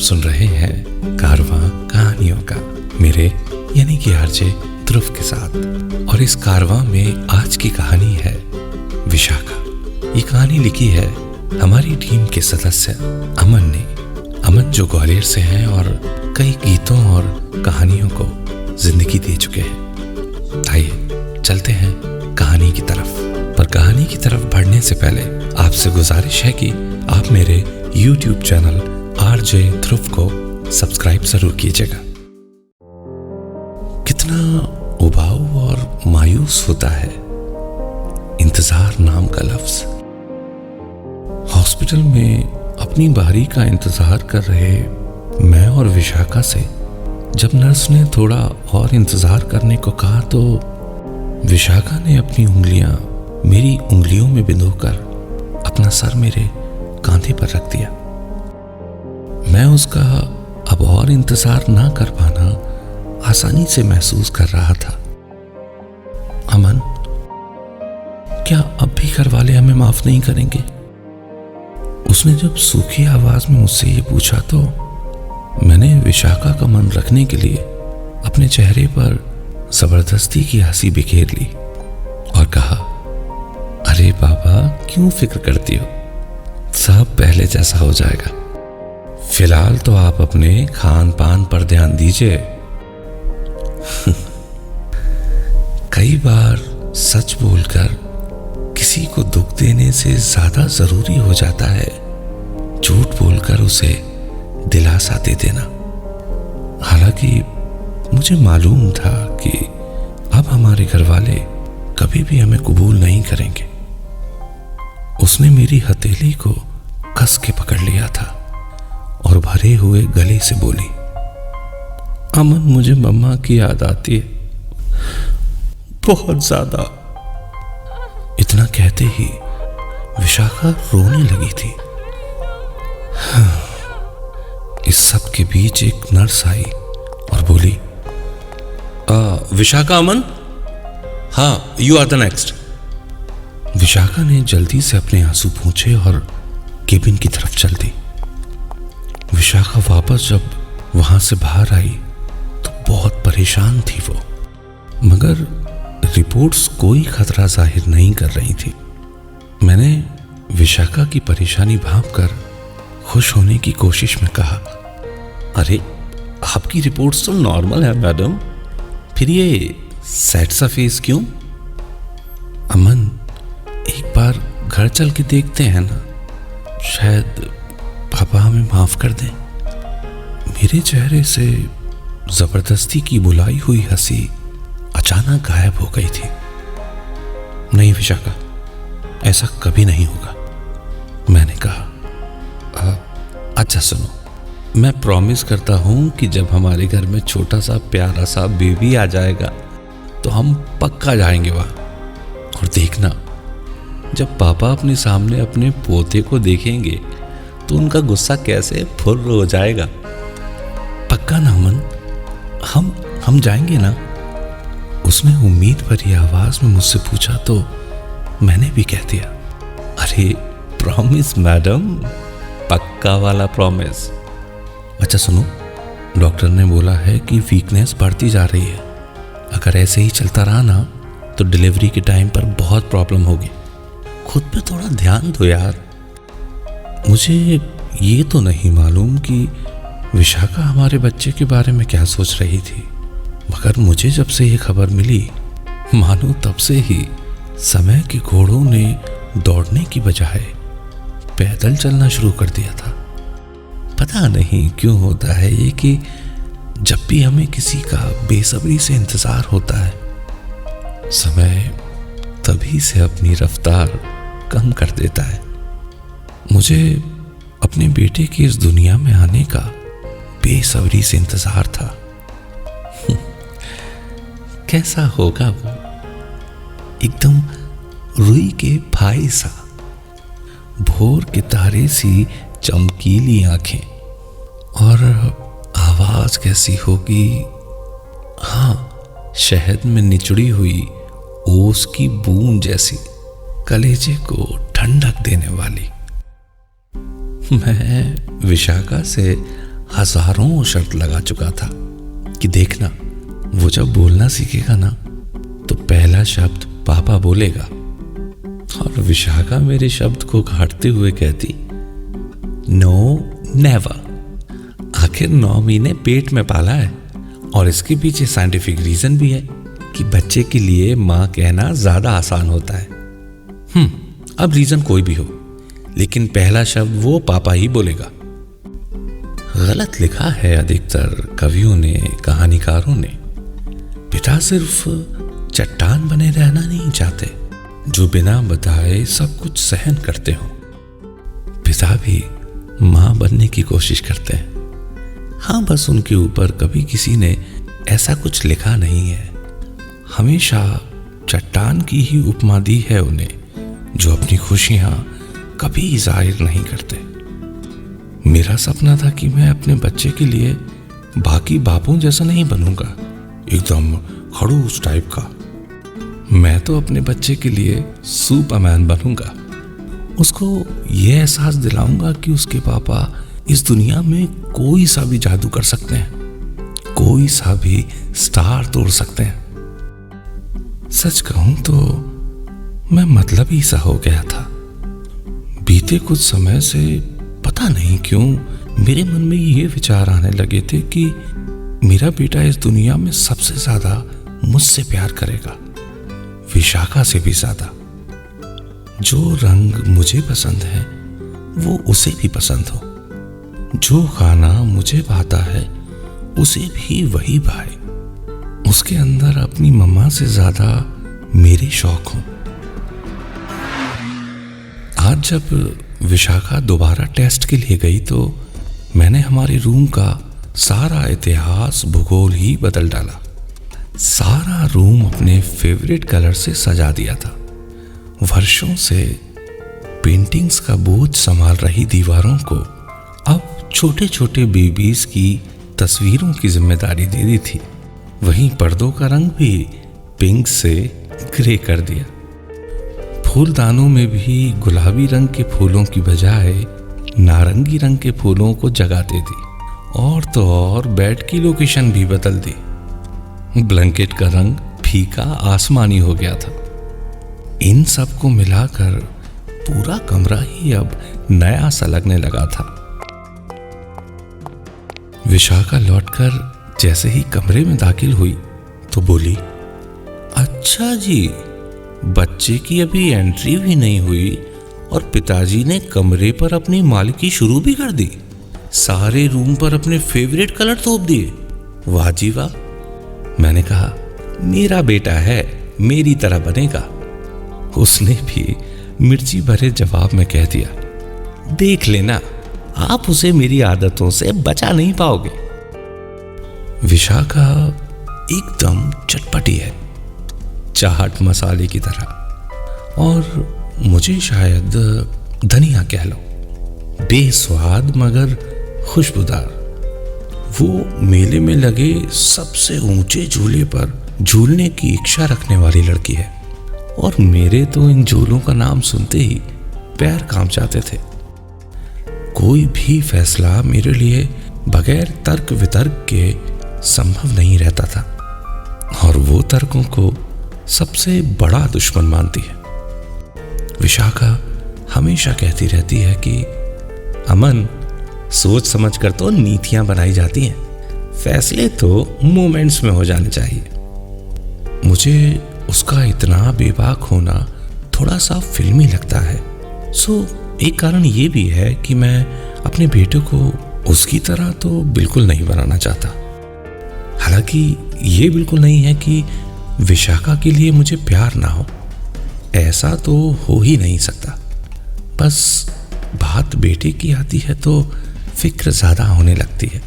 सुन रहे हैं कारवां कहानियों का, मेरे यानी कि आरजे ध्रुव के साथ। और इस कारवां में आज की कहानी है विशाखा। ये कहानी लिखी है हमारी टीम के सदस्य अमन ने। अमन जो ग्वालियर से हैं और कई गीतों और कहानियों को जिंदगी दे चुके हैं। आइए चलते हैं कहानी की तरफ। पर कहानी की तरफ बढ़ने से पहले आपसे गुजारिश है कि आप मेरे YouTube चैनल आरजे ध्रुव को सब्सक्राइब जरूर कीजिएगा। कितना उबाऊ और मायूस होता है इंतजार नाम का लफ्ज। हॉस्पिटल में अपनी बारी का इंतजार कर रहे मैं और विशाखा से जब नर्स ने थोड़ा और इंतजार करने को कहा तो विशाखा ने अपनी उंगलियां मेरी उंगलियों में बिंदोकर अपना सर मेरे कांधे पर रख दिया। मैं उसका अब और इंतजार ना कर पाना आसानी से महसूस कर रहा था। अमन, क्या अब भी घर वाले हमें माफ नहीं करेंगे? उसने जब सूखी आवाज में मुझसे ये पूछा तो मैंने विशाखा का मन रखने के लिए अपने चेहरे पर जबरदस्ती की हंसी बिखेर ली और कहा, अरे बाबा, क्यों फिक्र करती हो? सब पहले जैसा हो जाएगा। फिलहाल तो आप अपने खान पान पर ध्यान दीजिए। कई बार सच बोलकर किसी को दुख देने से ज्यादा जरूरी हो जाता है झूठ बोलकर उसे दिलासा दे देना। हालांकि मुझे मालूम था कि अब हमारे घर वाले कभी भी हमें कबूल नहीं करेंगे। उसने मेरी हथेली को कस के पकड़ लिया था और भरे हुए गले से बोली, अमन, मुझे मम्मा की याद आती है, बहुत ज्यादा। इतना कहते ही विशाखा रोने लगी थी। इस सब के बीच एक नर्स आई और बोली, विशाखा, अमन, हाँ, you are the next. Vishakha ने जल्दी से अपने आंसू पोंछे और केबिन की तरफ चल दी। विशाखा वापस जब वहां से बाहर आई तो बहुत परेशान थी वो, मगर रिपोर्ट्स कोई खतरा जाहिर नहीं कर रही थी। मैंने विशाखा की परेशानी भांपकर खुश होने की कोशिश में कहा, अरे, आपकी रिपोर्ट्स तो नॉर्मल है मैडम, फिर ये सैड सा फेस क्यों? अमन, एक बार घर चल के देखते हैं ना, शायद पापा हमें माफ कर दें। मेरे चेहरे से जबरदस्ती की बुलाई हुई हंसी अचानक गायब हो गई थी। नहीं विशाखा, ऐसा कभी नहीं होगा, मैंने कहा। अच्छा सुनो, मैं प्रॉमिस करता हूं कि जब हमारे घर में छोटा सा प्यारा सा बेबी आ जाएगा तो हम पक्का जाएंगे वहां। और देखना, जब पापा अपने सामने अपने पोते को देखेंगे तो उनका गुस्सा कैसे फुर्र हो जाएगा। पक्का ना अमन, हम जाएंगे ना? उसने उम्मीद भरी आवाज में मुझसे पूछा तो मैंने भी कह दिया, अरे प्रॉमिस मैडम, पक्का वाला प्रॉमिस। अच्छा सुनो, डॉक्टर ने बोला है कि वीकनेस बढ़ती जा रही है। अगर ऐसे ही चलता रहा ना तो डिलीवरी के टाइम पर बहुत प्रॉब्लम होगी। खुद पे थोड़ा ध्यान दो यार। मुझे ये तो नहीं मालूम कि विशाखा हमारे बच्चे के बारे में क्या सोच रही थी, मगर मुझे जब से ये खबर मिली, मानो तब से ही समय के घोड़ों ने दौड़ने की बजाय पैदल चलना शुरू कर दिया था। पता नहीं क्यों होता है ये कि जब भी हमें किसी का बेसब्री से इंतजार होता है, समय तभी से अपनी रफ्तार कम कर देता है। मुझे अपने बेटे की इस दुनिया में आने का बेसब्री से इंतजार था। कैसा होगा वो, एकदम रुई के भाई सा, भोर के तारे सी चमकीली आंखें, और आवाज कैसी होगी, हाँ, शहद में निचड़ी हुई ओस की बूंद जैसी, कलेजे को ठंडक देने वाली। मैं विशाखा से हजारों शर्त लगा चुका था कि देखना, वो जब बोलना सीखेगा ना तो पहला शब्द पापा बोलेगा। और विशाखा मेरे शब्द को काटते हुए कहती, नो नेवर। आखिर 9 महीने पेट में पाला है और इसके पीछे साइंटिफिक रीजन भी है कि बच्चे के लिए मां कहना ज्यादा आसान होता है। अब रीजन कोई भी हो, लेकिन पहला शब्द वो पापा ही बोलेगा। गलत लिखा है अधिकतर कवियों ने, कहानीकारों ने। पिता सिर्फ चट्टान बने रहना नहीं चाहते जो बिना बताए सब कुछ सहन करते हो। पिता भी मां बनने की कोशिश करते हैं। हाँ, बस उनके ऊपर कभी किसी ने ऐसा कुछ लिखा नहीं है। हमेशा चट्टान की ही उपमा दी है उन्हें, जो अपनी खुशियां कभी जाहिर नहीं करते। मेरा सपना था कि मैं अपने बच्चे के लिए बाकी बापों जैसा नहीं बनूंगा, एकदम खड़ूस टाइप का। मैं तो अपने बच्चे के लिए सुपरमैन बनूंगा। उसको यह एहसास दिलाऊंगा कि उसके पापा इस दुनिया में कोई सा भी जादू कर सकते हैं, कोई सा भी स्टार तोड़ सकते हैं। सच कहूं तो मैं मतलबी सा हो गया था। बीते कुछ समय से पता नहीं क्यों मेरे मन में ये विचार आने लगे थे कि मेरा बेटा इस दुनिया में सबसे ज्यादा मुझसे प्यार करेगा, विशाखा से भी ज्यादा। जो रंग मुझे पसंद है वो उसे भी पसंद हो, जो खाना मुझे भाता है उसे भी वही भाए, उसके अंदर अपनी मम्मा से ज्यादा मेरे शौक हों। आज जब विशाखा दोबारा टेस्ट के लिए गई तो मैंने हमारे रूम का सारा इतिहास, भूगोल ही बदल डाला। सारा रूम अपने फेवरेट कलर से सजा दिया था। वर्षों से पेंटिंग्स का बोझ संभाल रही दीवारों को अब छोटे छोटे बेबीज की तस्वीरों की जिम्मेदारी दे दी थी। वहीं पर्दों का रंग भी पिंक से ग्रे कर दिया। फूलदानों में भी गुलाबी रंग के फूलों की बजाय नारंगी रंग के फूलों को जगह दे दी। और तो और बेड की लोकेशन भी बदल दी। ब्लैंकेट का रंग फीका आसमानी हो गया था। इन सब को मिलाकर पूरा कमरा ही अब नया सा लगने लगा था। विशाखा लौटकर जैसे ही कमरे में दाखिल हुई तो बोली, अच्छा जी, बच्चे की अभी एंट्री भी नहीं हुई और पिताजी ने कमरे पर अपनी मालिकी शुरू भी कर दी। सारे रूम पर अपने फेवरेट कलर थोप दिए। वाह जी वाह। मैंने कहा, मेरा बेटा है, मेरी तरह बनेगा। उसने भी मिर्ची भरे जवाब में कह दिया, देख लेना, आप उसे मेरी आदतों से बचा नहीं पाओगे। विशाखा एकदम चटपटी है, चाट मसाले की तरह, और मुझे शायद धनिया कह लो। बेस्वाद मगर खुशबूदार। वो मेले में लगे सबसे ऊंचे झूले पर झूलने की इच्छा रखने वाली लड़की है, और मेरे तो इन झूलों का नाम सुनते ही पैर कांप जाते थे। कोई भी फैसला मेरे लिए बगैर तर्क वितर्क के संभव नहीं रहता था, और वो तर्कों को सबसे बड़ा दुश्मन मानती है। विशाखा हमेशा कहती रहती है कि अमन, सोच समझ कर तो नीतियां बनाई जाती हैं, फैसले तो मोमेंट्स में हो जाने चाहिए। मुझे उसका इतना बेबाक होना थोड़ा सा फिल्मी लगता है। एक कारण ये भी है कि मैं अपने बेटे को उसकी तरह तो बिल्कुल नहीं बनाना चाहता। हालांकि ये बिल्कुल नहीं है कि विशाखा के लिए मुझे प्यार ना हो, ऐसा तो हो ही नहीं सकता। बस बात बेटे की आती है तो फिक्र ज्यादा होने लगती है।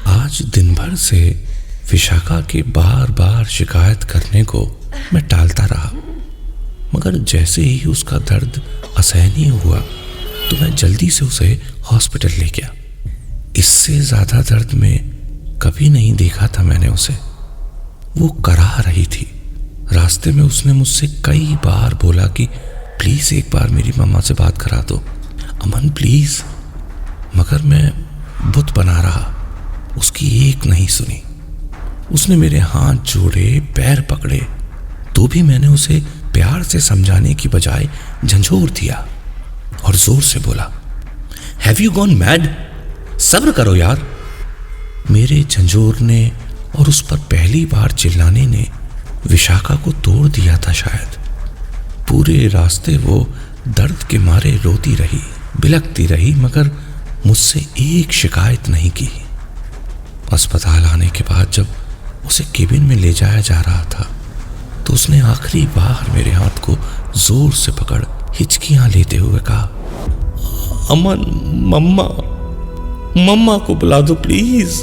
आज दिन भर से विशाखा के बार बार शिकायत करने को मैं टालता रहा, मगर जैसे ही उसका दर्द असहनीय हुआ तो मैं जल्दी से उसे हॉस्पिटल ले गया। इससे ज्यादा दर्द में कभी नहीं देखा था मैंने उसे। वो कराह रही थी। रास्ते में उसने मुझसे कई बार बोला कि प्लीज एक बार मेरी मम्मा से बात करा दो, अमन प्लीज। मगर मैं बुत बना रहा, उसकी एक नहीं सुनी। उसने मेरे हाथ जोड़े, पैर पकड़े, तो भी मैंने उसे प्यार से समझाने की बजाय झंझोर दिया और जोर से बोला, हैव यू गॉन मैड? सब्र करो यार। मेरे झंझोरने और उस पर पहली बार चिल्लाने ने विशाखा को तोड़ दिया था शायद। पूरे रास्ते वो दर्द के मारे रोती रही, बिलखती रही, मगर मुझसे एक शिकायत नहीं की। अस्पताल आने के बाद जब उसे केबिन में ले जाया जा रहा था तो उसने आखिरी बार मेरे हाथ को जोर से पकड़ हिचकियां लेते हुए कहा, अमन, मम्मा को बुला दो प्लीज,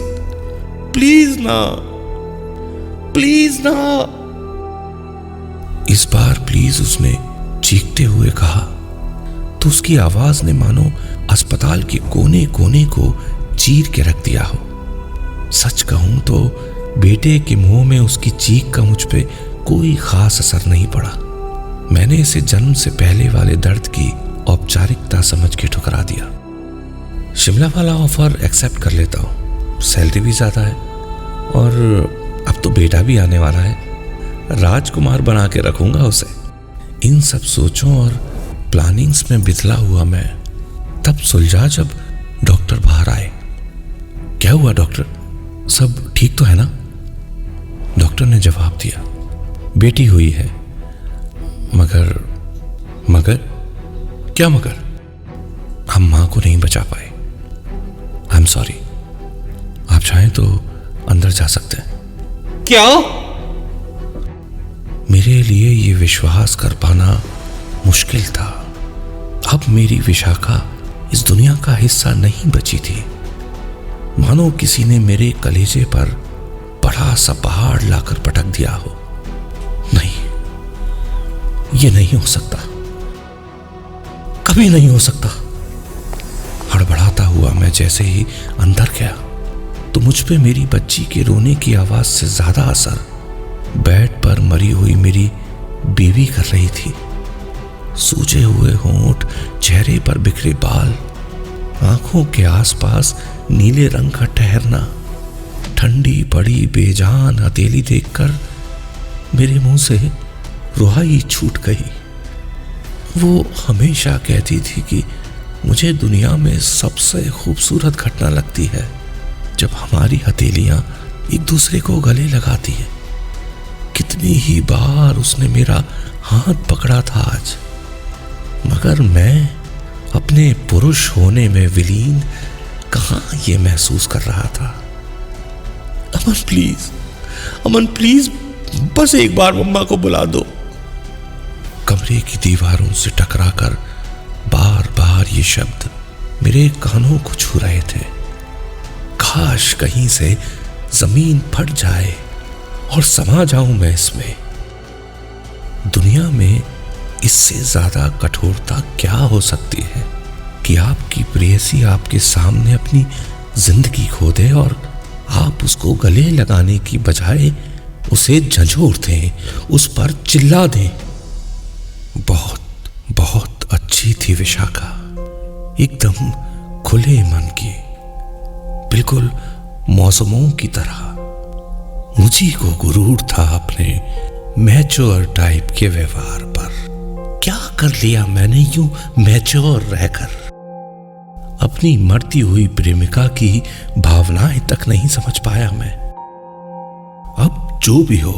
प्लीज ना, प्लीज ना। इस बार प्लीज उसने चीखते हुए कहा तो उसकी आवाज ने मानो अस्पताल के कोने कोने को चीर के रख दिया हो। सच कहूं तो बेटे के मुंह में उसकी चीख का मुझ पे कोई खास असर नहीं पड़ा। मैंने इसे जन्म से पहले वाले दर्द की औपचारिकता समझ के ठुकरा दिया। शिमला वाला ऑफर एक्सेप्ट कर लेता हूँ, सैलरी भी ज्यादा है और अब तो बेटा भी आने वाला है, राजकुमार बना के रखूंगा उसे। इन सब सोचों और प्लानिंग्स में बितला हुआ मैं तब सुलझा जब डॉक्टर बाहर आए। क्या हुआ डॉक्टर, सब ठीक तो है ना? डॉक्टर ने जवाब दिया, बेटी हुई है, मगर क्या मगर? हम मां को नहीं बचा पाए। आई एम सॉरी, आप चाहें तो अंदर जा सकते हैं। क्या? मेरे लिए ये विश्वास कर पाना मुश्किल था। अब मेरी विशाखा इस दुनिया का हिस्सा नहीं बची थी। मानो किसी ने मेरे कलेजे पर बड़ा सा पहाड़ लाकर पटक दिया हो। नहीं, ये नहीं हो सकता, कभी नहीं हो सकता। हड़बड़ाता हुआ मैं जैसे ही अंदर गया तो मुझ पे मेरी बच्ची के रोने की आवाज से ज्यादा असर बेड पर मरी हुई मेरी बीवी कर रही थी। सूजे हुए होंठ, चेहरे पर बिखरे बाल, आंखों के आसपास नीले रंग का ठहरना, ठंडी पड़ी बेजान हथेली देखकर मेरे मुंह से रुहाई छूट गई। वो हमेशा कहती थी कि मुझे दुनिया में सबसे खूबसूरत घटना लगती है जब हमारी हथेलियां एक दूसरे को गले लगाती हैं। कितनी ही बार उसने मेरा हाथ पकड़ा था आज, मगर मैं अपने पुरुष होने में विलीन कहां ये महसूस कर रहा था। अमन प्लीज बस एक बार मम्मा को बुला दो। कमरे की दीवारों से टकराकर बार बार ये शब्द मेरे कानों को छू रहे थे। काश कहीं से जमीन फट जाए और समा जाऊं मैं इसमें। दुनिया में इससे ज्यादा कठोरता क्या हो सकती है कि आपकी प्रेयसी आपके सामने अपनी जिंदगी खो दे और आप उसको गले लगाने की बजाय उसे झंझोर दें, उस पर चिल्ला दें। बहुत बहुत अच्छी थी विशाखा, एकदम खुले मन की, बिल्कुल मौसमों की तरह। मुझी को गुरूर था अपने मैच्योर टाइप के व्यवहार पर। क्या कर लिया मैंने यूं मैच्योर रहकर? अपनी मरती हुई प्रेमिका की भावनाएं तक नहीं समझ पाया मैं। अब जो भी हो,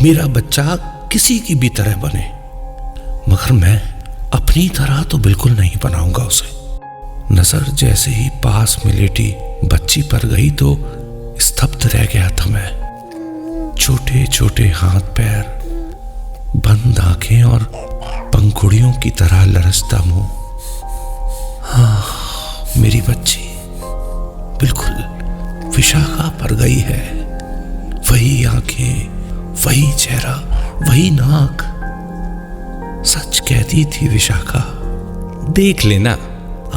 मेरा बच्चा किसी की भी तरह बने, मगर मैं अपनी तरह तो बिल्कुल नहीं बनाऊंगा उसे। नजर जैसे ही पास में लेटी बच्ची पर गई तो स्तब्ध रह गया था मैं। छोटे छोटे हाथ पैर, बंद आंखें और पंखुड़ियों की तरह लरसता मुंह। हाँ, मेरी बच्ची बिल्कुल विशाखा पर गई है। वही आंखें, वही चेहरा, वही नाक। सच कहती थी विशाखा, देख लेना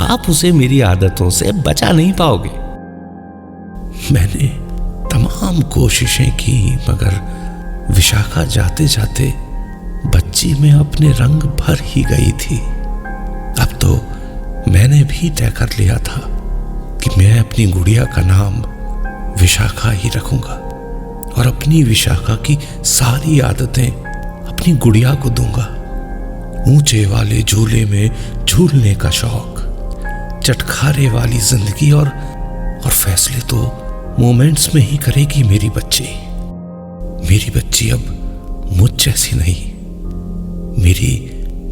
आप उसे मेरी आदतों से बचा नहीं पाओगे। मैंने तमाम कोशिशें की, मगर विशाखा जाते जाते बच्ची में अपने रंग भर ही गई थी। अब तो मैंने भी तय कर लिया था कि मैं अपनी गुड़िया का नाम विशाखा ही रखूंगा और अपनी विशाखा की सारी आदतें अपनी गुड़िया को दूंगा। ऊंचे वाले झूले में झूलने का शौक, चटखारे वाली जिंदगी और फैसले तो मोमेंट्स में ही करेगी मेरी बच्ची। मेरी बच्ची अब मुझ जैसी नहीं, मेरी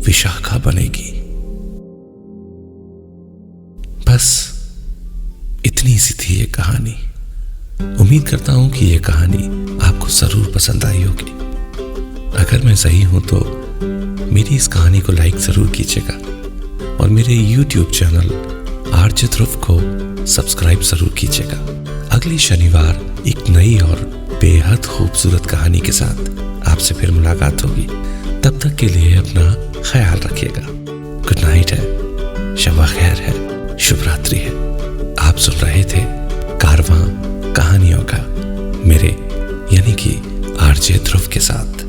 विशाखा बनेगी। बस इतनी सी थी ये कहानी। उम्मीद करता हूं कि ये कहानी आपको जरूर पसंद आई होगी। अगर मैं सही हूं तो मेरी इस कहानी को लाइक जरूर कीजिएगा और मेरे YouTube चैनल आरजे ध्रुव को सब्सक्राइब जरूर कीजिएगा। अगले शनिवार एक नई और बेहद खूबसूरत कहानी के साथ आपसे फिर मुलाकात होगी। तब तक के लिए अपना ख्याल रखिएगा। गुड नाइट है, शब खैर है, शुभ रात्रि है। आप सुन रहे थे कारवां कहानियों का, मेरे यानी कि आरजे ध्रुव के साथ।